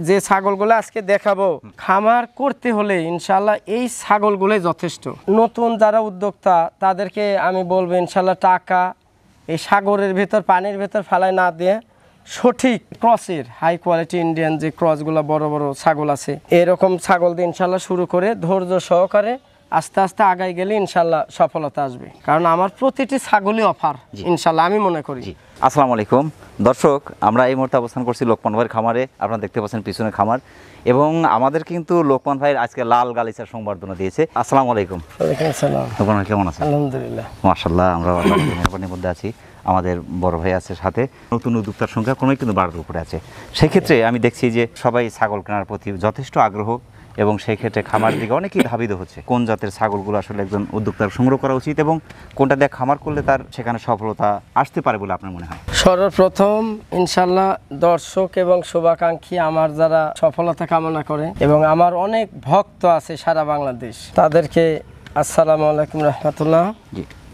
যে ছাগলগুলো আজকে দেখাবো খামার করতে হলে ইনশাল্লাহ এই ছাগলগুলোই যথেষ্ট। নতুন যারা উদ্যোক্তা তাদেরকে আমি বলবো ইনশাল্লাহ টাকা এই সাগরের ভেতর পানির ভেতর ফেলায় না দিয়ে সঠিক ক্রসের হাই কোয়ালিটি ইন্ডিয়ান যে ক্রসগুলো বড় বড় ছাগল আছে এরকম ছাগল দিয়ে ইনশাল্লাহ শুরু করে ধৈর্য সহকারে আস্তে আস্তে আগাই গেলে ইনশাল্লাহ সফলতা আসবে। কারণ আমার প্রতিটি ছাগলই অফার ইনশাল্লাহ আমি মনে করি। আসসালামু আলাইকুম দর্শক, আমরা এই মুহূর্তে অবস্থান করছি লোকমান ভাইয়ের খামারে। আপনারা দেখতে পাচ্ছেন পিছনে খামার, এবং আমাদের কিন্তু লোকমান ভাই আজকে লাল গালিচার সংবর্ধনা দিয়েছে। আসসালামু আলাইকুম। ওয়ালাইকুম আসসালাম। লোকমান ভাই কেমন আছেন? আলহামদুলিল্লাহ, মাশাআল্লাহ। আমরা মেহরবানির মধ্যে আছি। আমাদের বড় ভাই আছে সাথে। নতুন উদ্যোক্তার সংখ্যা ক্রমেই কিন্তু বাড়ার উপরে আছে। সেক্ষেত্রে আমি দেখছি যে সবাই ছাগল কেনার প্রতি যথেষ্ট আগ্রহ, এবং সেই ক্ষেত্রে খামার দিকে অনেকেই ধাবিত হচ্ছে কোন জাতের ছাগলগুলো আসলে একজন উদ্যোক্তার সংগ্রহ করা উচিত এবং কোনটা দিয়ে খামার করলে তার সেখানে সফলতা আসতে পারে বলে আপনার মনে হয়? সর্বপ্রথম ইনশাল্লাহ দর্শক এবং শুভাকাঙ্ক্ষী আমার যারা সফলতা কামনা করে এবং আমার অনেক ভক্ত আছে সারা বাংলাদেশ, তাদেরকে আসসালামু আলাইকুম রহমতুল্লাহ।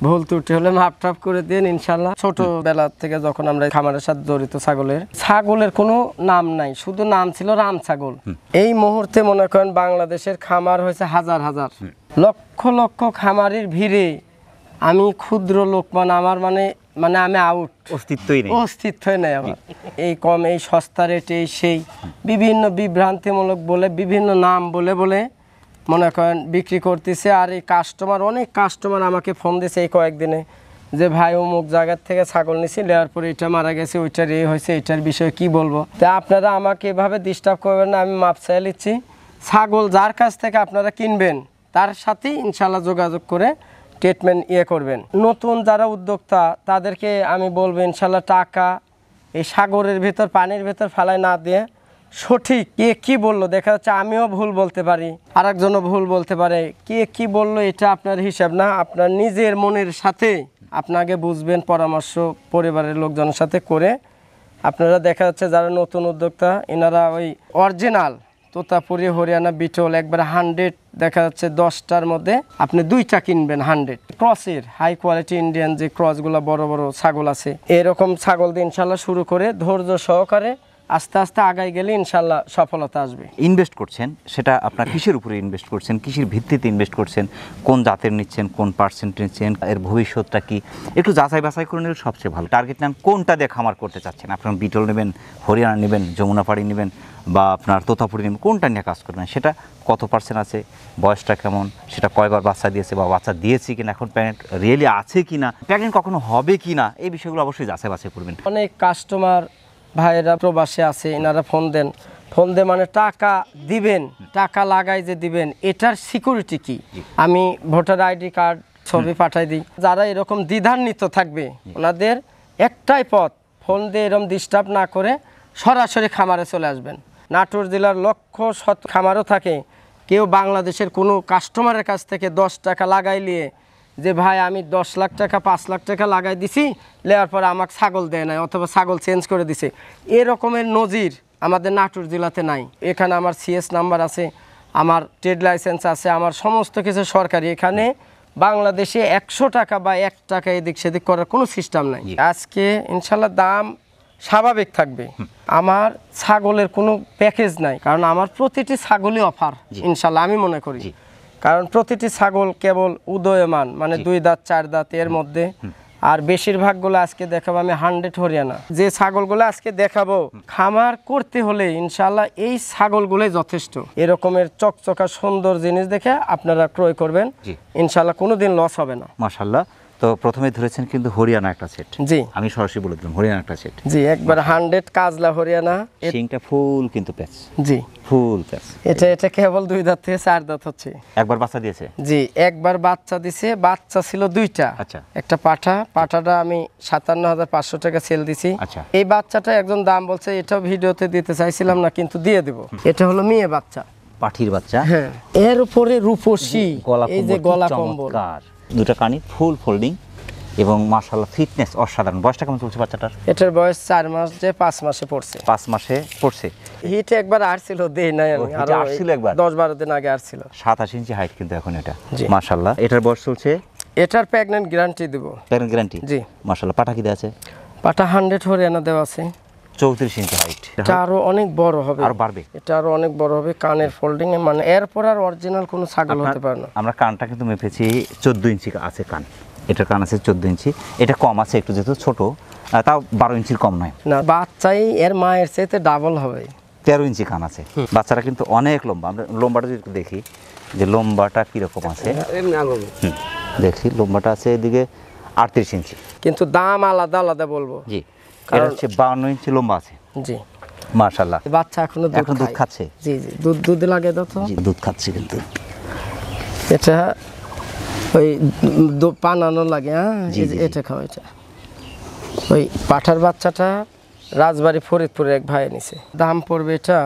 ভুল ত্রুটি হলে মাপটাপ করে দিন ইনশাল্লাহ। ছোটবেলা থেকে যখন আমরা খামারের সাথে জড়িত ছাগলের কোনো নাম নাই, শুধু নাম ছিল রাম ছাগল। এই মুহূর্তে মনে করেন বাংলাদেশের খামার হয়েছে হাজার হাজার, লক্ষ লক্ষ খামারের ভিড়ে আমি ক্ষুদ্র লোকমান, আমার মানে আমি আউট, অস্তিত্বই নেই আমার। এই কম, এই সস্তা রেট, এই সেই বিভিন্ন বিভ্রান্তিমূলক বলে বিভিন্ন নাম বলে বলে মনে করেন বিক্রি করতেছে। আর এই অনেক কাস্টমার আমাকে ফোন দিয়েছে এই কয়েকদিনে যে ভাই অমুক জায়গার থেকে ছাগল নিছি, নেওয়ার পরে এটা মারা গেছে, ওইটার হয়েছে, এটার বিষয়ে কি বলবো। তা আপনারা আমাকে এভাবে ডিস্টার্ব করবেন না, আমি মাপ চাই নিচ্ছি। ছাগল যার কাছ থেকে আপনারা কিনবেন তার সাথেই ইনশাল্লাহ যোগাযোগ করে ট্রিটমেন্ট করবেন। নতুন যারা উদ্যোক্তা তাদেরকে আমি বলবো ইনশাল্লাহ টাকা এই সাগরের ভেতর পানির ভেতর ফেলায় না দিয়ে সঠিক কে কি বললো, দেখা যাচ্ছে আমিও ভুল বলতে পারি, আরেকজনও ভুল বলতে পারে, কে কি বললো এটা আপনার হিসাব না, আপনার নিজের মনের সাথে আপনাকে বুঝবেন, পরামর্শ পরিবারের লোকজনের সাথে করে আপনারা দেখা যাচ্ছে যারা নতুন উদ্যোক্তা এনারা ওই অরিজিনাল তোতাপুরি হরিয়ানা বিটল একবার 100 দেখা যাচ্ছে 10টার মধ্যে আপনি 2টা কিনবেন 100 ক্রসের হাই কোয়ালিটি ইন্ডিয়ান যে ক্রসগুলো বড় বড় ছাগল আছে এরকম ছাগল দিয়ে ইনশাল্লাহ শুরু করে ধৈর্য সহকারে আস্তে আস্তে আগাই গেলে ইনশাল্লাহ সফলতা আসবে। ইনভেস্ট করছেন সেটা আপনার কিসের উপরে ইনভেস্ট করছেন, কিসের ভিত্তিতে ইনভেস্ট করছেন, কোন জাতের নিচ্ছেন, কোন পার্সেন্ট নিচ্ছেন, এর ভবিষ্যৎটা কি একটু যাচাই বাছাই করে নিলে সবচেয়ে ভালো। টার্গেট নেন কোনটা দিয়ে খামার করতে চাচ্ছেন, আপনার বিটল নেবেন, হরিয়ানা নেবেন, যমুনাপাড়ি নেবেন, বা আপনার তোতাপুরি নেবেন, কোনটা নিয়ে কাজ করবেন, সেটা কত পার্সেন্ট আছে, বয়সটা কেমন, সেটা কয়বার বাচ্চা দিয়েছে বা বাচ্চা দিয়েছি কিনা, এখন প্রেগনেন্ট রিয়েলি আছে কিনা, প্রেগনেন্ট কখনো হবে কিনা, এই বিষয়গুলো অবশ্যই যাচাই বাছাই করবেন। অনেক কাস্টমার ভাইয়েরা প্রবাসে আছে, এনারা ফোন দিয়ে মানে টাকা দিবেন, টাকা লাগাই যে দিবেন এটার সিকিউরিটি কি, আমি ভোটার আইডি কার্ড ছবি পাঠাই দিই। যারা এরকম দ্বিধান্বিত থাকবে ওনাদের একটাই পথ, ফোন দিয়ে এরকম ডিস্টার্ব না করে সরাসরি খামারে চলে আসবেন। নাটোর জেলার লক্ষ শত খামারও থাকে, কেউ বাংলাদেশের কোনো কাস্টমারের কাছ থেকে 10 টাকা লাগাই নিয়ে যে ভাই আমি 10 লাখ টাকা 5 লাখ টাকা লাগাই দিছি, নেওয়ার পরে আমাকে ছাগল দেয় নাই অথবা ছাগল চেঞ্জ করে দিছে, এরকমের নজির আমাদের নাটোর জেলাতে নাই। এখানে আমার সিএস নাম্বার আছে, আমার ট্রেড লাইসেন্স আছে, আমার সমস্ত কিছু সরকারি। এখানে বাংলাদেশে 100 টাকা বা 1 টাকা এদিক সেদিক করার কোনো সিস্টেম নাই। আজকে ইনশাল্লাহ দাম স্বাভাবিক থাকবে। আমার ছাগলের কোনো প্যাকেজ নাই, কারণ আমার প্রতিটি ছাগলই অফার ইনশাল্লাহ আমি মনে করি। কারণ প্রতিটি ছাগল কেবল উদয়মান, মানে 2 দাঁত 4 দাঁত এর মধ্যে। আর বেশিরভাগগুলো আজকে দেখাবো আমি 100 হরিয়ানা। যে ছাগলগুলো আজকে দেখাবো খামার করতে হলে ইনশাল্লাহ এই ছাগলগুলোই যথেষ্ট। এরকমের চকচকা সুন্দর জিনিস দেখে আপনারা ক্রয় করবেন, ইনশাল্লাহ কোনোদিন লস হবে না। মাশাআল্লাহ। তো প্রথমে ধরেছেন কিন্তু হরিয়ানা একটা সেট। জি, আমি সরাসরি বলে দিলাম হরিয়ানা একটা সেট। জি, একবার 100 কাজলা হরিয়ানা, শিংটা ফুল কিন্তু প্যাচ। জি, ফুল প্যাচ। এটা কেবল 2 দাঁত থেকে 4 দাঁত হচ্ছে। একবার বাচ্চা দিয়েছে? জি, একবার বাচ্চা দিছে। বাচ্চা ছিল 2টা। আচ্ছা। একটা পাঠাটা আমি 57,500 টাকা সেল দিছি। আচ্ছা। এই বাচ্চাটা একজন দাম বলছে, এটাও ভিডিওতে দিতে চাইছিলাম না কিন্তু দিয়ে দেব। এটা হলো মেয়ে বাচ্চা, পাঠির বাচ্চা। হ্যাঁ, এর উপরে রূপসী, এই যে গলা কম্বল, 2টা কানি ফুল ফোল্ডিং, এবং মাশাআল্লাহ ফিটনেস অসাধারণ। বয়সটা কেমন চলছে বাচ্চাটার? এটার বয়স 4 মাস, যে 5 মাসে পড়ছে। 5 মাসে পড়ছে। হিট একবার আসছিল, দেই নাই আমি, আর আসছিল একবার 10-12 দিন আগে আসছিল। 27 ইঞ্চি হাইট কিন্তু এখন এটা। মাশাআল্লাহ। এটার বয়স চলছে? এটার প্রেগন্যান্ট গ্যারান্টি দেব। Pregnant guarantee? জি। মাশাআল্লাহ। পাঠা কি দেয়া আছে? পাঠা 100 হরিয়ানা দেওয়া আছে। 34 ইঞ্চি হাইট, এটা আরো অনেক বড় হবে, আর বাড়বে। এটা আরো অনেক বড় হবে কানের ফোল্ডিং এ, মানে এরপর আর অরিজিনাল কোনো ছাগল হতে পারে না। আমরা কানটা কিন্তু মেপেছি 14 ইঞ্চি আছে কান, এটার কান আছে 14 ইঞ্চি, এটা কম আছে একটু যেহেতু ছোট, তাও 12 ইঞ্চির কম নয় না, বাচ্চাই এর মায়ের চাইতে ডাবল হবে। 13 ইঞ্চি কান আছে। বাচ্চারা কিন্তু অনেক লম্বা, আমরা লম্বাটা যদি একটু দেখি যে লম্বাটা কীরকম আছে, দেখি লম্বাটা আছে এদিকে 38 ইঞ্চি, কিন্তু দাম আলাদা আলাদা বলবো। জি, এটা হচ্ছে 52 ইঞ্চি লম্বা আছে। জি মাশাআল্লাহ। বাচ্চা এখনো দুধ খাচ্ছে। জি জি, দুধ লাগে দাও তো। জি, দুধ খাচ্ছে কিন্তু এটা ওই পানানো লাগে। হ্যাঁ, জি, জি, এটা খাও। এটা ওই পাঠার বাচ্চাটা রাজবাড়ি ফরিদপুরে এক ভাই নিছে, দাম পড়বে এটা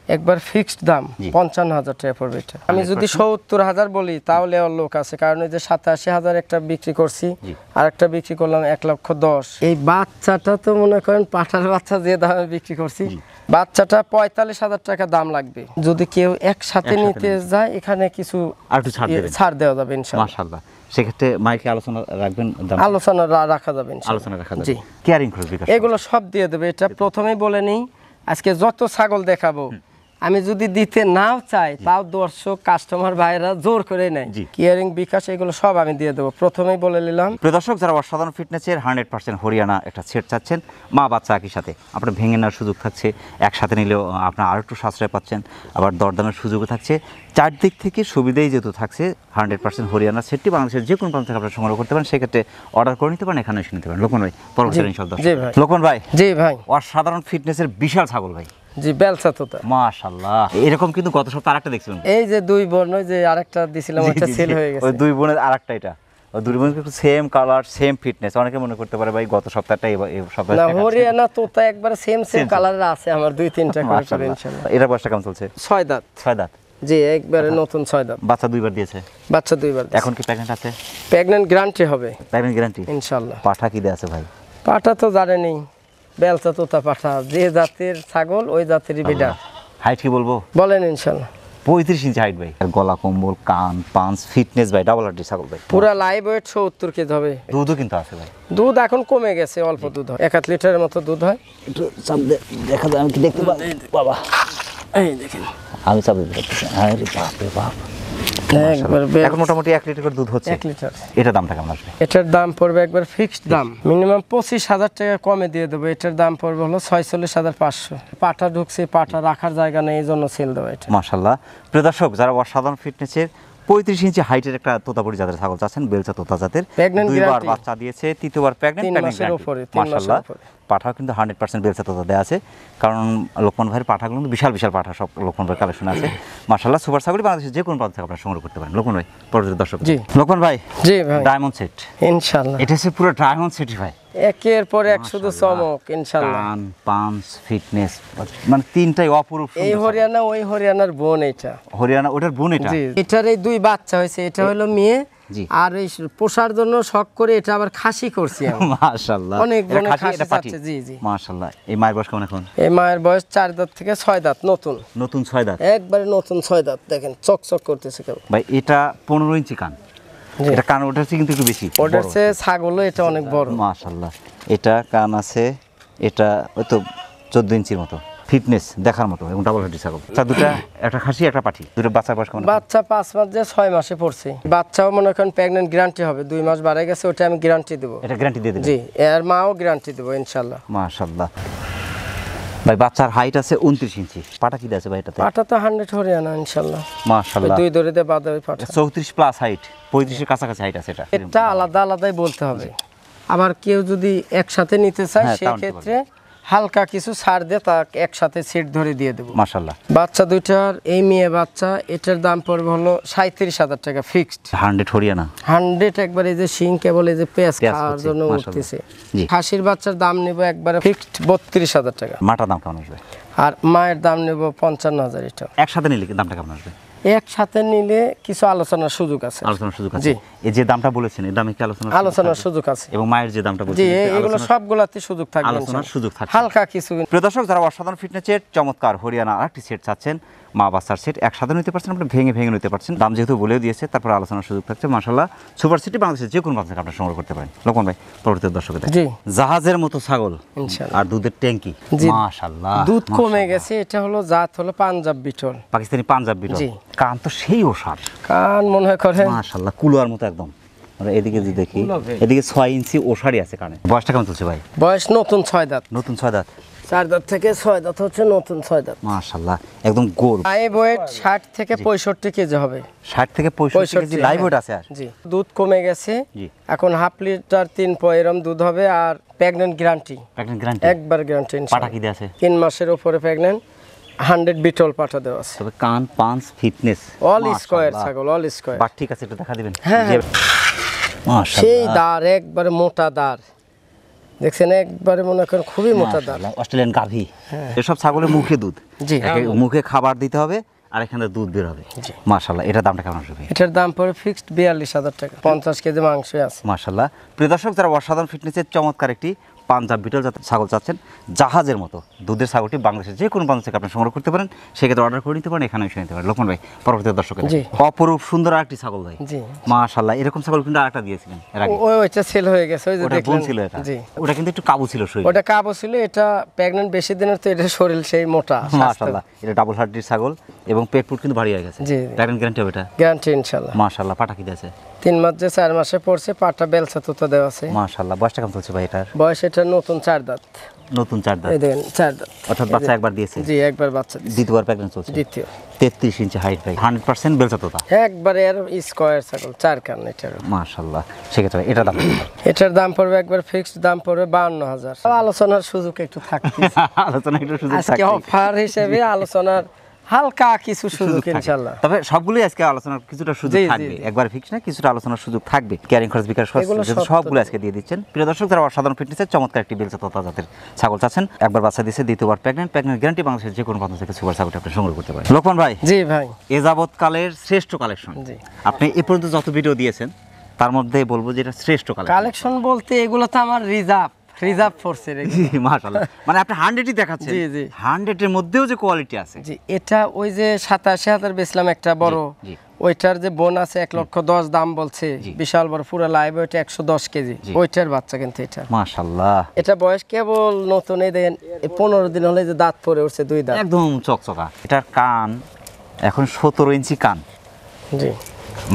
একবার ফিক্সড দাম 55,000 টাকা পড়বে এটা। আমি যদি 70,000 বলি তাহলে ওর লোক আছে, কারণ এই যে 87,000 একটা বিক্রি করছি, আর একটা বিক্রি করলাম 1,10,000। এই বাচ্চাটা তো মনে করেন পাঠার বাচ্চা যে দামে বিক্রি করছি, বাচ্চাটা 45,000 টাকা দাম লাগবে। যদি কেউ একসাথে নিতে যায় এখানে কিছু আর একটু ছাড় দেওয়া যাবে ইনশাআল্লাহ। মাশাআল্লাহ। সেক্ষেত্রে মাইকে আলোচনা রাখবেন, আলোচনা রাখা যাবে ইনশাআল্লাহ। আলোচনা রাখা যাবে। জি, কেয়ারিং খরচ বিকাশ এগুলো সব দিয়ে দেবে। এটা প্রথমেই বলে নেই, আজকে যত ছাগল দেখাবো আমি যদি দিতে নাও চাই তাও দর্শক কাস্টমার ভাইরা জোর করে নেয়। কেয়ারিং বিকাশ এগুলো সব আমি দিয়ে দেবো, প্রথমেই বলে নিলাম। প্রিয় দর্শক, যারা অসাধারণ ফিটনেসের 100% হরিয়ানা একটা সেট চাচ্ছেন, মা বাচ্চা একই সাথে, আপনার ভেঙে নেওয়ার সুযোগ থাকছে, একসাথে নিলেও আপনার আরও একটু সাশ্রয় পাচ্ছেন, আবার দরদামের সুযোগও থাকছে, চারদিক থেকে সুবিধাই যেহেতু থাকছে, 100% হরিয়ানা সেটটি বাংলাদেশের যে কোনো প্রান্ত থেকে আপনারা সংগ্রহ করতে পারেন। সেক্ষেত্রে অর্ডার করে নিতে পারেন, এখানে এসে নিতে পারেন। লোকমান ভাই, পরবর্তী ইনশাআল্লাহ। লোকমান ভাই। জি ভাই। অসাধারণ ফিটনেসের বিশাল ছাগল ভাই। জি, বেলসা তোতা। মাশাআল্লাহ। এরকম কিন্তু গত সপ্তাহে আরেকটা দেখছিলাম, এই যে দুই বোন, ওই যে আরেকটা দিছিলাম ওটা সেল হয়ে গেছে। ওই দুই বোনের আরেকটা, এটা ওই দুই বোনের একটু সেম কালার সেম ফিটনেস। অনেকে মনে করতে পারে ভাই গত সপ্তাহটা এই সপ্তাহে না, হরিয়ানা তোতা একবারে সেম কালারের আছে আমার 2-3টা করে ইনশাআল্লাহ। এটা বয়সটা কেমন চলছে? 6 দাঁত। 6 দাঁত। জি, একবারে নতুন 6 দাঁত। বাচ্চা 2বার দিয়েছে? বাচ্চা 2বার। এখন কি প্রেগন্যান্ট আছে? প্রেগন্যান্ট গ্যারান্টি হবে। প্রেগন্যান্ট গ্যারান্টি ইনশাআল্লাহ। পাঠা কি দেয়া আছে ভাই? পাঠা তো জানেনই, বেলসা তোতা পাঠা, যে জাতের ছাগল ওই জাতেরই বিডার। হাইট কি বলবো? বলেন ইনশাআল্লাহ। 35 ইঞ্চি হাইট ভাই, গলা কম্বল কান পাঁচ ফিটনেস ভাই, ডাবল হার্ডি ছাগল ভাই, পুরা লাইভ ওয়েট 70 কেজি হবে। দুধও কিন্তু আছে ভাই। দুধ এখন কমে গেছে, অল্প দুধ হয়, 1 লিটারের মতো দুধ হয়। একটু চাপ দেখা যায়, আমি কি দেখতে পাবো বাবা? এই দেখেন, আমি চাপ দেখতেছি। আরে বাপ রে বাপ, এখন মোটামুটি 1 লিটার করে দুধ হচ্ছে। 1 লিটার। এটার দামটা কেমন আসবে? এটার দাম পড়বে একবার ফিক্সড দাম, মিনিমাম 25,000 টাকা কমে দিয়ে দেবো। এটার দাম পড়বে হলো 46,500। পাটা ঢুকছে, পাটা রাখার জায়গা নেই, এই জন্য সেল দেবো এটা। মাশাআল্লাহ। প্রিয় দর্শক, যারা অসাধারণ ফিটনেসের 35 ইঞ্চি হাইটের একটা তোতাপুরি জাতের ছাগল চাচ্ছেন, বেলচা তোতা জাতের, দুইবার বাচ্চা দিয়েছে, তৃতীয়বার প্রেগন্যান্ট, মাশাআল্লাহ। পাঠা কিন্তু 100% বেলচা তোতা দেওয়া আছে, কারণ লোকমান ভাইয়ের পাঠাগুলো কিন্তু বিশাল বিশাল পাঠা, সব লোকমান ভাইয়ের কালেকশন আছে। মাশাআল্লাহ, সুপার ছাগল বাংলাদেশের যে কোনো প্রান্ত থেকে আপনারা সংগ্রহ করতে পারেন। লোকমান ভাই, পরবর্তী দর্শক। জি লোকমান ভাই। জি ভাই। ডায়মন্ড সেট ইনশাআল্লাহ। এটা হচ্ছে পুরো ডায়মন্ড সেট ভাই, একের পর এক শুধু চমক ইনশাআল্লাহ। কান পাঁচ ফিটনেস, মানে তিনটাই অপরূপ। এই হরিয়ানা ওই হরিয়ানার বোন, এটা হরিয়ানা ওটার বোন। এটা জি, এটার এই 2 বাচ্চা হয়েছে, এটা হলো মেয়ে। আর এই পোষার জন্য শখ করে এটা আবার খাসি করছি আমি। মাশাআল্লাহ, অনেক এটা বড় খাসি, খাসি এটা পাটি। জি জি, মাশাআল্লাহ। এই মায়ের বয়স কেমন এখন? এই মায়ের বয়স 4 দাঁত থেকে 6 দাঁত, নতুন 6 দাঁত, একবারে নতুন 6 দাঁত। দেখেন চকচক করতেছে কেউ ভাই। এটা 15 ইঞ্চি কান, এটা কান ওঠাচ্ছে কিন্তু একটু বেশি, ওটার চেয়ে ছাগলও এটা অনেক বড়। মাশাআল্লাহ। এটা কান আছে, এটা ওই তো 14 ইঞ্চির মতো, ফিটনেস দেখার মতো, এবং ডাবল হার্ডি ছাগল। দুটা, একটা খাসি একটা পাঠি, দুটো বাচ্চার বয়স কেমন? বাচ্চা 5 মাস যে 6 মাসে পড়ছে। বাচ্চাও মনে করেন প্রেগন্যান্ট গ্যারান্টি হবে, 2 মাস বাড়ে গেছে, ওটা আমি গ্যারান্টি দেব। এটা গ্যারান্টি দিয়ে দেবেন? জি, এর মাও গ্যারান্টি দেব ইনশাআল্লাহ। মাশাআল্লাহ ভাই। বাচ্চার হাইট আছে 29 ইঞ্চি। পাটা কি আছে ভাই এটাতে? পাটা তো 100 হরিয়ানা ইনশাআল্লাহ। মাশাআল্লাহ। 2 দড়ি দিয়ে বাঁধা ওই পাটা 34 প্লাস হাইট, 35 এর কাছাকাছি হাইট আছে। এটা আলাদা আলাদাই বলতে হবে। আবার কেউ যদি একসাথে নিতে চায় সেক্ষেত্রে হালকা কিছু ছাড় দিয়ে তা একসাথে সিট ধরে দিয়ে দেবো। মাশাআল্লাহ। বাচ্চা দুইটার, এই মেয়ে বাচ্চা, এটার দাম পড়বে হলো 37,000 টাকা ফিক্সড। 100 হরিয়ানা 100 একবারে, যে শিং কেবল এই যে পেঁয়াজ খাওয়ার জন্য উঠতেছে। খাসির বাচ্চার দাম নেব একবারে ফিক্সড 32,000 টাকা। মাটার দাম কেমন আসবে? আর মায়ের দাম নেব 55,000। এটা একসাথে নিলে দামটা কেমন আসবে? একসাথে নিলে কিছু আলোচনার সুযোগ আছে। আলোচনার সুযোগ আছে? এই যে দামটা বলেছেন এই দামে কি আলোচনার সুযোগ আছে? এবং মায়ের যে দামটা বলেছেন, জি, এগুলো সবগুলাতে সুযোগ থাকবে, আলোচনার সুযোগ থাকবে হালকা কিছু। প্রিয় দর্শক, যারা অসাধারণ ফিটনেসের চমৎকার হরিয়ানা আরেকটি সেট চাচ্ছেন, মা বাচ্চার সেট একসাথে নিতে পারছেন, আপনি ভেঙে ভেঙে নিতে পারছেন। দাম যেহেতু বলেও দিয়েছে, তারপর আলোচনার সুযোগ থাকছে। মাশাআল্লাহ, সুপার সিটি বাংলাদেশের যে কোনো প্রান্ত থেকে আপনারা সংগ্রহ করতে পারেন। লোকমান ভাই, পরবর্তী দর্শকদের জি জাহাজের মতো ছাগল ইনশাআল্লাহ। আর দুধের ট্যাঙ্কি, জি। মাশাআল্লাহ, দুধ কমে গেছে। এটা হলো জাত হলো পাঞ্জাব বিটল, পাকিস্তানি পাঞ্জাব বিটল। জি। কান তো সেই ওষার, কান মনে হয় করেন মাশাআল্লাহ, কুলোয়ার মতো একদম। আমরা এদিকে যদি দেখি, কুলাবে। এদিকে 6 ইঞ্চি ওষারই আছে কানে। বয়সটা কেমন চলছে ভাই? বয়স নতুন 6 দাঁত, নতুন 6 দাঁত, 4 দাঁত থেকে 6 দাঁত হচ্ছে নতুন 6 দাঁত। মাশাআল্লাহ, একদম গোল। লাইভ ওয়েট 60 থেকে 65 কেজি হবে। 60 থেকে 65 কেজি লাইভ ওয়েট আছে। আর জি, দুধ কমে গেছে। জি। এখন হাফ লিটার 3 এরম দুধ হবে। আর প্রেগন্যান্ট গ্যারান্টি, প্রেগন্যান্ট গ্যারান্টি, একবার গ্যারান্টি। পাটা কি দেয়া আছে? 3 মাসের উপরে প্রেগন্যান্ট, 100 বিটল পাঠা দেওয়া আছে। তবে কান পাঁচ ফিটনেস অল স্কয়ার ছাগল, অল স্কয়ার। বাট ঠিক আছে, একটু দেখা দিবেন। হ্যাঁ, যে- সেই মাশাআল্লাহ, দাঁড় একবারে মোটা দাঁড়, দেখছেন একবারে মনে করেন খুবই মোটা দাঁড়। মাশাআল্লাহ, অস্ট্রেলিয়ান গাভী। এসব ছাগলের মুখে দুধ, জি। মুখে খাবার দিতে হবে আর এখানে দুধ বের হবে। জি। মাশাআল্লাহ, এটা দামটা কেমন আসবে? এটার দাম পড়ে ফিক্সড 42,000 টাকা, 50 কেজি মাংস আছে। মাশাআল্লাহ, প্রিয় দর্শক, যারা অসাধারণ ফিটনেসের চমৎকার একটি পাঞ্জাব বিটল জাতের ছাগল চাচ্ছেন, জাহাজের মতো দুধের ছাগলটি বাংলাদেশের যে কোনো প্রান্ত থেকে আপনি সংগ্রহ করতে পারেন, সেক্ষেত্রে অর্ডার করে নিতে পারেন, এখানে এসে নিতে পারেন। লোকমান ভাই, পরবর্তী দর্শকের জি। অপরূপ সুন্দর আরেকটি ছাগল ভাই। জি। মাশাআল্লাহ, এরকম ছাগল কিন্তু আরেকটা দিয়েছিলেন এর আগে। ওইটা সেল হয়ে গেছে, ওই যে ওটা বোন দেখলেন। ছিল এটা। জি, ওটা কিন্তু একটু কাবু ছিল শরীর। ওটা কাবু ছিল। এটা প্রেগন্যান্ট বেশি দিনের, তো এটা শরীর সেই মোটা। মাশাআল্লাহ, এটা ডাবল হার্ডির ছাগল এবং পেট পুট কিন্তু ভারী হয়ে গেছে। জি। প্রেগন্যান্ট গ্যারান্টি হবে এটা? গ্যারান্টি ইনশাআল্লাহ। মাশাআল্লাহ, পাটা কি দিয়েছে? 3 মাস যে 4 মাসে পড়ছে, পাটা বেলসা তুতা দেওয়া আছে। মাশাআল্লাহ, বয়সটা কেমন চলছে ভাই এটার? বয়স এটা নতুন 4 দাঁত। নতুন 4 দাঁত, এই দেখেন 4 দাঁত। অর্থাৎ বাচ্চা একবার দিয়েছে, জি, একবার বাচ্চা দিছে। দ্বিতীয়বার প্রেগন্যান্ট চলছে। দ্বিতীয় 33 ইঞ্চি হাইট ভাই, 100% বেলচা তোতা। একবারে আর স্কয়ার ছাগল, 4 কান এটার। মাশাআল্লাহ, সেক্ষেত্রে এটা দাম এটার দাম পড়বে একবার ফিক্সড দাম পড়বে 52,000। আলোচনার সুযোগ একটু থাকবে। আলোচনা একটু সুযোগ আজকে থাকবে। অফার হিসেবে আলোচনার হালকা কিছু সুযোগ থাকে। ইনশাআল্লাহ। তবে সবগুলোই আজকে আলোচনার কিছুটা সুযোগ জি, জি, থাকবে, জি। একবার ফিক্স না, কিছুটা আলোচনার সুযোগ থাকবে। ক্যারিং খরচ, বিকাশ খরচ, এগুলো যেহেতু সব সবগুলো তো- আজকে দিয়ে দিচ্ছেন। প্রিয় দর্শক, যারা অসাধারণ ফিটনেসের চমৎকার একটি বেলচা তোতা জাতের ছাগল চাচ্ছেন, একবার বাচ্চা দিয়েছে, দ্বিতীয়বার প্রেগন্যান্ট গ্যারান্টি, বাংলাদেশের যে কোনো প্রান্ত থেকে সুপার ছাগলটা আপনি সংগ্রহ করতে পারেন। লোকমান ভাই, জি ভাই। এ যাবৎকালের শ্রেষ্ঠ কালেকশন, জি। আপনি এ পর্যন্ত যত ভিডিও দিয়েছেন তার মধ্যে বলবো যে এটা শ্রেষ্ঠ কালেকশন। কালেকশন বলতে এগুলো তো আমার রিজার্ভ ফোর্সের। মাশাআল্লাহ, মানে আপনি 100ই দেখাচ্ছেন। জি, জি। 100 এর মধ্যেও যে কোয়ালিটি আছে। জি, এটা ওই যে 87,000 বেচলাম একটা বড়, জি। ওইটার যে বোন আছে 1,10,000 দাম বলছে, জি। বিশাল বড় পুরো লাইভ, ওইটা 110 কেজি, জি। ওইটার বাচ্চা কিন্তু এটা। মাশাআল্লাহ, এটা বয়স কেবল নতুন, এই দেখেন 15 দিন হলে যে দাঁত পড়ে উঠছে, 2 দাঁত। একদম চকচকা। এটার কান এখন 17 ইঞ্চি কান। জি,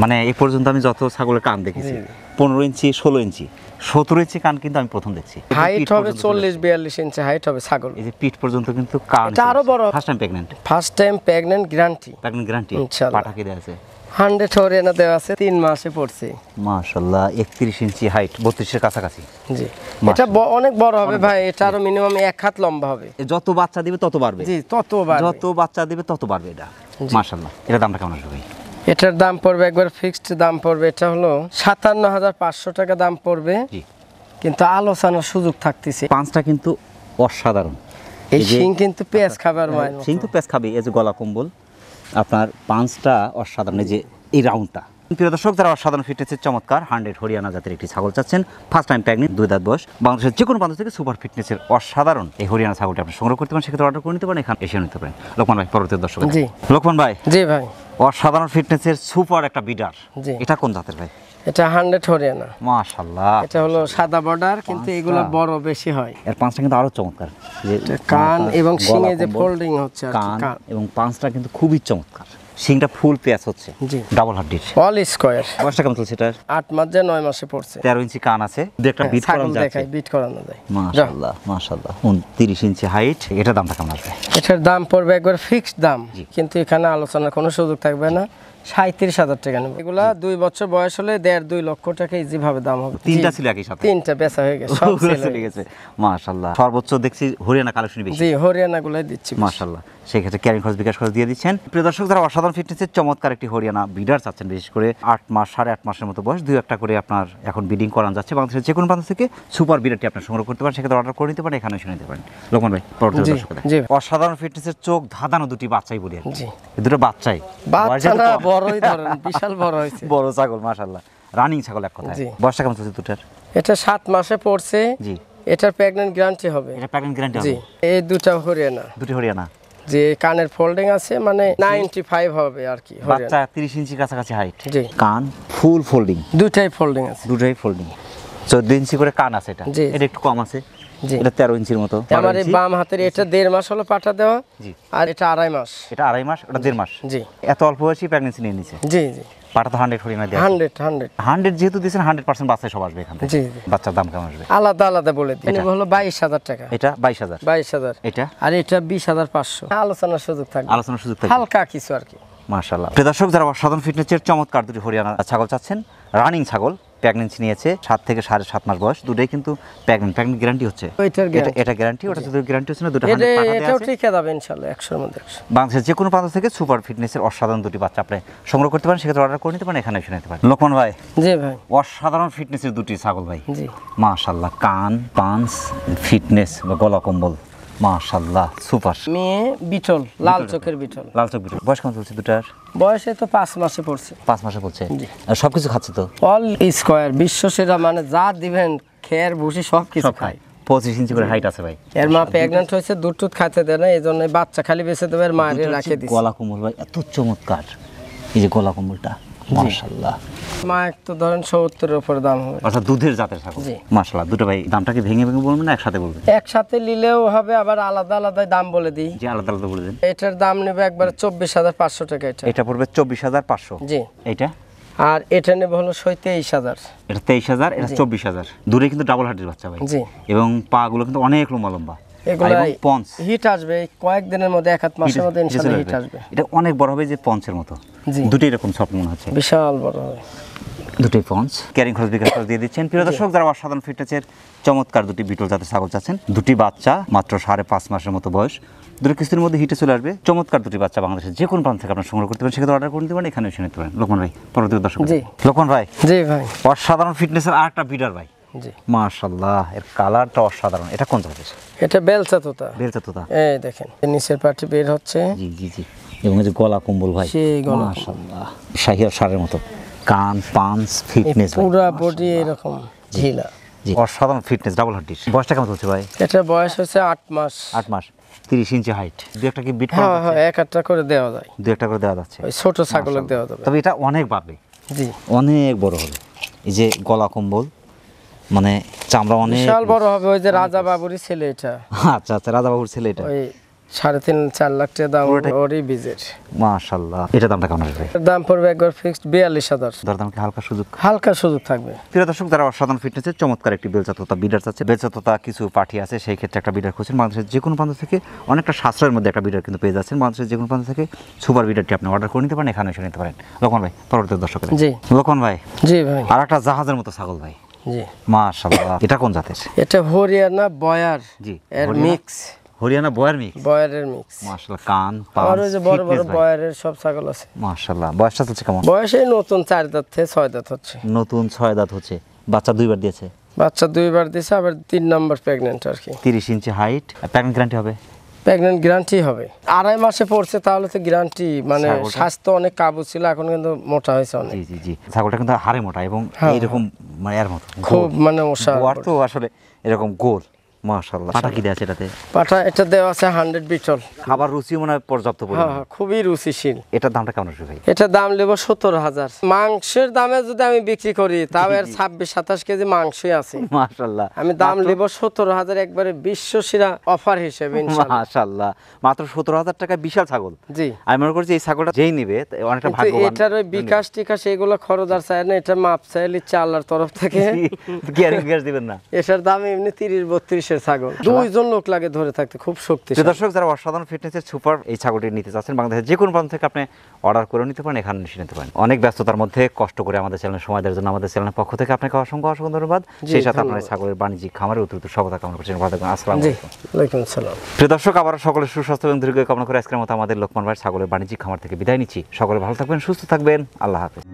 মানে এই পর্যন্ত আমি যত ছাগলের কান দেখেছি, 15 ইঞ্চি, 16 ইঞ্চি, 17 ইঞ্চি কান কিন্তু আমি প্রথম দেখছি। হাইট পিঠ হবে পর্যন্ত 40-42 ইঞ্চি হাইট হবে ছাগল। এই যে পিঠ পর্যন্ত কিন্তু কান এটা আরো বড়। First time pregnant, first time pregnant guarantee, guarantee. ইনশাআল্লাহ। পাটা কি দেয়া আছে? 100 হরিয়ানা দেওয়া আছে, 3 মাসে পড়ছে। মাশাআল্লাহ, 31 ইঞ্চি হাইট, 32 এর কাছাকাছি। জি, এটা অনেক বড় হবে ভাই। এটা আরো মিনিমাম 1 হাত লম্বা হবে। এ যত বাচ্চা দিবে তত বাড়বে। জি, ততবার। যত বাচ্চা দিবে তত বাড়বে এটা। মাশাআল্লাহ, এটা দামটা কেমন আসবে ভাই? এটার দাম পড়বে একবার ফিক্সড দাম পড়বে, এটা হলো 57,500 টাকা দাম পড়বে। জি। কিন্তু আলোচনার সুযোগ থাকতেছে। পাঁচটা কিন্তু অসাধারণ। এই যে- শিং কিন্তু পেঁয়াজ খাবার হয় না। সিং তো পেঁচ খাবে, এই যে গলা কম্বল, আপনার পাঁচটা অসাধারণ, এই যে এই রাউন্ডটা। প্রিয় দর্শক, যারা অসাধারণ ফিটনেসের চমৎকার 100 হরিয়ানা জাতের একটি ছাগল চাচ্ছেন, ফার্স্ট টাইম প্রেগনেন্ট, 2 দাঁত বয়স, বাংলাদেশের যে কোনো প্রান্ত থেকে সুপার ফিটনেসের অসাধারণ এই হরিয়ানা ছাগলটি আপনি সংগ্রহ করতে পারেন, সেক্ষেত্রে অর্ডার করে নিতে পারেন, এখানে এসে নিতে পারেন। লোকমান ভাই, পরবর্তী দর্শক। জি। লোকমান ভাই, জি ভাই। অসাধারণ ফিটনেসের সুপার একটা বিডার, জি। এটা কোন জাতের ভাই? এটা 100 হরিয়ানা। মাশাআল্লাহ, এটা হলো সাদা বর্ডার, কিন্তু এগুলো বড় বেশি হয়। এর পাঁচটা কিন্তু আরো চমৎকার, যে কান মাথা, এবং গলা শিঙে যে কম্বল, ফোল্ডিং হচ্ছে আর কি, কান কান। এবং পাঁচটা কিন্তু খুবই চমৎকার। শিংটা ফুল পেঁয়াজ হচ্ছে, জি। ডাবল হাড্ডির। All square. বয়সটা কেমন চলছে এটার? 8 মাস যে 9 মাসে পড়ছে। 13 ইঞ্চি কান আছে, দু একটা বিট ছাগল করানো যাচ্ছে। দেখাই, বিট করানো যায়। মাশাআল্লাহ, মাশাআল্লাহ, 29 ইঞ্চি হাইট। এটা দামটা কেমন আসবে? এটার দাম পড়বে একবার ফিক্সড দাম, কিন্তু এখানে আলোচনার কোনো সুযোগ থাকবে না। 37,000 টাকা নেব। এগুলা 2 বছর বয়স হলে 1.5-2 লক্ষ টাকা ইজি ভাবে দাম হবে। তিনটা জি, ছিল একই সাথে, 3টা বেচা হয়ে গেছে, সব ওগুলো sell চলে হয়ে গেছে। মাশাআল্লাহ, সর্বোচ্চ দেখছি হরিয়ানা কালেকশন বেশি। জি, হরিয়ানা গুলাই দিচ্ছি। মাশাআল্লাহ, সেক্ষেত্রে ক্যারিং খরচ, বিকাশ খরচ দিয়ে দিচ্ছেন। প্রিয় দর্শক, যারা অসাধারণ ফিটনেসের চমৎকার একটি হরিয়ানা বিডার চাচ্ছেন, বিশেষ করে 8 মাস, 8.5 মাসের মতো বয়স, 2-1টা করে আপনার এখন বিডিং করানো যাচ্ছে, বাংলাদেশের যে কোনো প্রান্ত থেকে সুপার বিডারটি আপনার সংগ্রহ করতে পারেন, সেক্ষেত্রে অর্ডার করে নিতে পারেন, এখানে এসে নিতে পারেন। লোকমান ভাই, পরবর্তী জি, দর্শক। জি। অসাধারণ ফিটনেসের চোখ ধাঁধানো দুটি বাচ্চাই বলি আর কি। জি। এই দুটো বাচ্চাই, বাচ্চা না, বড়ই ধরেন, বিশাল বড় হয়েছে। বড় ছাগল, মাশাআল্লাহ, রানিং ছাগল এক কথায়। জি। বয়সটা কেমন চলছে দুটার? এটা 7 মাসে পড়ছে। জি। এটার প্রেগন্যান্ট গ্যারান্টি হবে। এটা প্রেগন্যান্ট গ্যারান্টি জি, হবে? এই দুটা হরিয়ানা। দুটি হরিয়ানা। যে কানের ফোল্ডিং আছে মানে 95 হবে আর কি হরিয়ানা। বাচ্চা 30 ইঞ্চির কাছাকাছি হাইট, জি কান ফুল ফোল্ডিং, দুইটাই ফোল্ডিং আছে। দুটাই ফোল্ডিং, 14 ইঞ্চি করে কান আছে এটা, জি। এটা একটু কম আছে, জি এটা 13 ইঞ্চির মতো। আমার এই বাম হাতের এটা 1.5 মাস হলো পাঠা দেওয়া, জি। আর এটা 2.5 মাস। এটা 2.5 মাস, ওটা 1.5 মাস। জি এত অল্প বয়সী প্রেগন্যান্সি নিয়ে নিছে। জি জি পাটা তো 100 হরিয়ানা দেয়া 100 100 যেহেতু দিয়েছেন 100% বাচ্চা সব আসবে এখান থেকে। জি জি বাচ্চার দাম কেমন আসবে? আলাদা আলাদা বলে দিই। এটা হলো 22,000 টাকা। এটা 22,000, 22,000, এটা আর এটা 20,500। আলোচনার সুযোগ থাকবে, আলোচনার সুযোগ থাকবে। হালকা কিছু আর কি। মাশাআল্লাহ। প্রিয় দর্শক, যারা অসাধারণ ফিটনেসের চমৎকার দুটি হরিয়ানা ছাগল চাচ্ছেন, রানিং ছাগল, প্রেগন্যান্সি নিয়েছে 7 থেকে 7.5 মাস বয়স, দুটোই কিন্তু প্রেগন্যান্ট গ্যারান্টি হচ্ছে। ওইটার guarantee। এটা গ্যারান্টি, ওটা যদি গ্যারান্টি হচ্ছে না, দুটো 100 এটা পাঠা দেয়া এটাও আছে। ঠিক যাবে ইনশাআল্লাহ 100 এর মধ্যে 100। বাংলাদেশের যে কোনো প্রান্ত থেকে সুপার ফিটনেসের অসাধারণ দুটি বাচ্চা আপনি সংগ্রহ করতে পারেন, সেক্ষেত্রে অর্ডার করে নিতে পারেন, এখানে এসে নিতে পারেন। লোকমান ভাই, জি ভাই। অসাধারণ ফিটনেসের দুটি ছাগল ভাই, জি মাশাআল্লাহ। কান, পাঞ্চ, ফিটনেস বা গলা কম্বল, মাশাআল্লাহ সুপার। মেয়ে বিটল, লাল চোখের বিটল। লাল চোখ বিটল, বয়স কেমন চলছে দুটার? বয়সে তো 5 মাসে পড়ছে। 5 মাসে বলছে। জি। আর সবকিছু খাচ্ছে তো? অল স্কয়ার, বিশ্ব সেরা, মানে যা দিবেন খের ভুসি সব কিছু সব খায়। 25 ইঞ্চি করে হাইট আছে ভাই। এর মা প্রেগন্যান্ট হয়েছে, দুধ টুধ খাইতে দেয় না, এই জন্য বাচ্চা খালি বেঁচে দেবে, আর মায়ের রাখে দিচ্ছে। গলা কম্বল ভাই এত চমৎকার, এই যে গলা কম্বলটা, মাশাআল্লাহ। মা এক তো ধরেন 70-এর উপর দাম হবে। অর্থাৎ দুধের জাতের ছাগল, জি। মাশাআল্লাহ। দুটো ভাই দামটা কি ভেঙে ভেঙে বলবেন না একসাথে বলবেন? একসাথে নিলেও হবে, আবার আলাদা আলাদা দাম বলে দিই। যে আলাদা আলাদা বলে দেন। এটার দাম নেবে একবারে 24,500 টাকা এটা। এটা পড়বে 24,500। জি। এটা আর এটা নেবে হলো 23,000। এটা 23,000, এটা 24,000। দূরে কিন্তু ডাবল হার্টের বাচ্চা ভাই, জি। এবং পা গুলো কিন্তু অনেক লম্বা লম্বা, এগুলো এবং পঞ্চ হিট আসবে কয়েকদিনের মধ্যে, 1-8 মাসের মধ্যে ইনশাআল্লাহ হিট আসবে। এটা অনেক বড় হবে, যে পঞ্চের মতো। জি। দুটোই এরকম সফট মনে হচ্ছে, বিশাল বড় হবে। দুটোই পঞ্চ। ক্যারিং খরচ বিকাশ খরচ দিয়ে দিচ্ছেন। প্রিয় দর্শক, যারা অসাধারণ ফিটনেসের চমৎকার দুটি বিটল জাতের ছাগল চাচ্ছেন, দুটি বাচ্চা মাত্র 5.5 মাসের মতো বয়স, দুটো কিছুদিনের মধ্যে হিটে চলে আসবে, চমৎকার দুটি বাচ্চা বাংলাদেশের যে কোনো প্রান্ত থেকে আপনার সংগ্রহ করতে পারেন, সেক্ষেত্রে অর্ডার করে নিতে পারেন, এখানে এসে নিতে পারেন। লোকমান ভাই, পরবর্তী দর্শক। জি। লোকমান ভাই, জি ভাই। অসাধারণ ফিটনেসের আর একটা বিডার ভাই, জি। মাশাআল্লাহ, এর কালারটা অসাধারণ। এটা কোন জাতের? এটা বেলচা তোতা। বেলচা তোতা। এই দেখেন নিচের পাটি বের হচ্ছে। জি জি জি, এবং এই যে গলা কম্বল ভাই, সেই গলা মাশাআল্লাহ, শাহিয়ার ষাঁড়ের মতো। কান, পাঞ্চ, ফিটনেস ভাই, পুরা বডি এরকম ঢিলা। জি, অসাধারণ ফিটনেস, ডাবল হার্টিস। বয়সটা কেমন চলছে ভাই? এটা বয়স হচ্ছে 8 মাস। 8 মাস, 30 ইঞ্চি হাইট। দু একটা কি বিট করা হ্যাঁ যাচ্ছে? হ্যাঁ, এক একটা করে দেওয়া যায়। দু একটা করে দেওয়া যাচ্ছে। ওই ছোট ছাগলক দেওয়া যাবে। তবে এটা অনেক বাড়বে, জি। অনেক বড় হবে। এই যে গলা কম্বল, মানে চামড়া অনেক বিশাল বড় হবে। ওই যে রাজা বাবুরই ছেলে এটা। আচ্ছা আচ্ছা, রাজাবাবুর ছেলে এটা। ওই 3.5-4 লাখ টাকা দাম ওরই বীজের। মাশাআল্লাহ। এটা দামটা কেমন আসবে? এর দাম পড়বে একবার ফিক্সড 42,000। দরদাম কি হালকা সুযোগ? হালকা সুযোগ থাকবে। প্রিয় দর্শক, যারা অসাধারণ ফিটনেসের চমৎকার একটি বেলচা তোতা বিডার চাচ্ছে, বেলচা তোতা কিছু পাঠি আছে, সেই ক্ষেত্রে একটা বিডার খুঁজছেন, বাংলাদেশের যে কোনো প্রান্ত থেকে অনেকটা সাশ্রয়ের মধ্যে একটা বিডার কিন্তু পেয়ে যাচ্ছেন, বাংলাদেশের যে কোনো প্রান্ত থেকে সুপার বিডারটি আপনি অর্ডার করে নিতে পারেন, এখানে এসে নিতে পারেন। লোকমান ভাই, পরবর্তী দর্শক। জি। লোকমান ভাই, জি ভাই। আর একটা জাহাজের মতো ছাগল ভাই, জি। মাশাআল্লাহ। এটা কোন জাতের? এটা হরিয়ানা বয়ার। জি, এর Haryana- mix, Haryana Boer mix. বয়ারের মিক্স। মাশাআল্লাহ, কান, আর পাঁচ, ওই যে বড় বড় fitness ভাই। বয়ারের সব ছাগল আছে। মাশাআল্লাহ। বয়সটা চলছে কেমন? বয়সে নতুন 4 দাঁত থেকে 6 দাঁত হচ্ছে। নতুন 6 দাঁত হচ্ছে, বাচ্চা 2বার দিয়েছে, বাচ্চা 2বার দিছে, আবার 3 নাম্বার প্রেগন্যান্ট আর কি। 30 ইঞ্চি হাইট। প্রেগন্যান্ট গ্যারান্টি হবে? প্রেগন্যান্ট গ্যারান্টি হবে। 2.5 মাসে পড়ছে, তাহলে তো গ্যারান্টি, মানে ছাগলটা- স্বাস্থ্য অনেক কাবু ছিল, এখন কিন্তু মোটা হয়েছে অনেক। জি জি জি, ছাগলটা কিন্তু হাড়ে মোটা এবং হ্যাঁ, এইরকম মানে এর মতো খুব মানে ওষা। গোয়ার তো আসলে এরকম গোল, মাশাআল্লাহ। পাটা কি দেয়া আছে এটাতে? পাঠা এটা দেওয়া আছে 100 বিটল। খাবার রুচি মনে হয় পর্যাপ্ত হ্যাঁ পরিমাণে। হ্যাঁ, খুবই রুচিশীল। এটার দামটা কেমন আসবে ভাই? এটা দাম নেব 17,000। মাংসের দামে যদি আমি বিক্রি করি, তাও এর 26-27 কেজি মাংসই আছে। মাশাআল্লাহ। আমি দাম নেব 17,000, একবারে বিশ্ব সেরা অফার হিসেবে ইনশাআল্লাহ। মাশাআল্লাহ, মাত্র 17,000 টাকা বিশাল ছাগল। জি। আমি মনে করছি এই ছাগলটা যেই নিবে অনেকটা কিন্তু ভাগ্যবান। এটার ওই বিকাশ টিকাশ এগুলো খরচ আর চায় না, এটা মাপ চাইলে আল্লাহর তরফ থেকে। গ্যারান্টি গ্যাস দিবেন না? এটার দাম এমনি 30-32 ছাগল, 2জন লোক লাগে ধরে থাকতে, খুব প্রিয় শক্তিশালী। দর্শক, যারা অসাধারণ ফিটনেসের সুপার এই ছাগলটি নিতে চাচ্ছেন, বাংলাদেশের যে কোনো প্রান্ত থেকে আপনি অর্ডার করে নিতে পারেন, এখানে এসে নিতে পারেন। অনেক ব্যস্ততার মধ্যে কষ্ট করে আমাদের চ্যানেলে সময় দেওয়ার জন্য আমাদের চ্যানেলের পক্ষ থেকে আপনাকে অসংখ্য অসংখ্য ধন্যবাদ। সেই সাথে আপনার এই ছাগলের বাণিজ্যিক খামারে অতিরিক্ত সফলতা কামনা করছেন। ভালো থাকবেন। আসসালামু জি, আলাইকুম। ওয়ালাইকুম আসসালাম। প্রিয় দর্শক, আবার সকলের সুস্বাস্থ্য এবং দীর্ঘ কামনা করে আজকের মতো আমাদের লোকমান ভাই ছাগলের বাণিজ্যিক খামার থেকে বিদায় নিচ্ছি। সকলে ভালো থাকবেন, সুস্থ থাকবেন। আল্লাহ হাফেজ।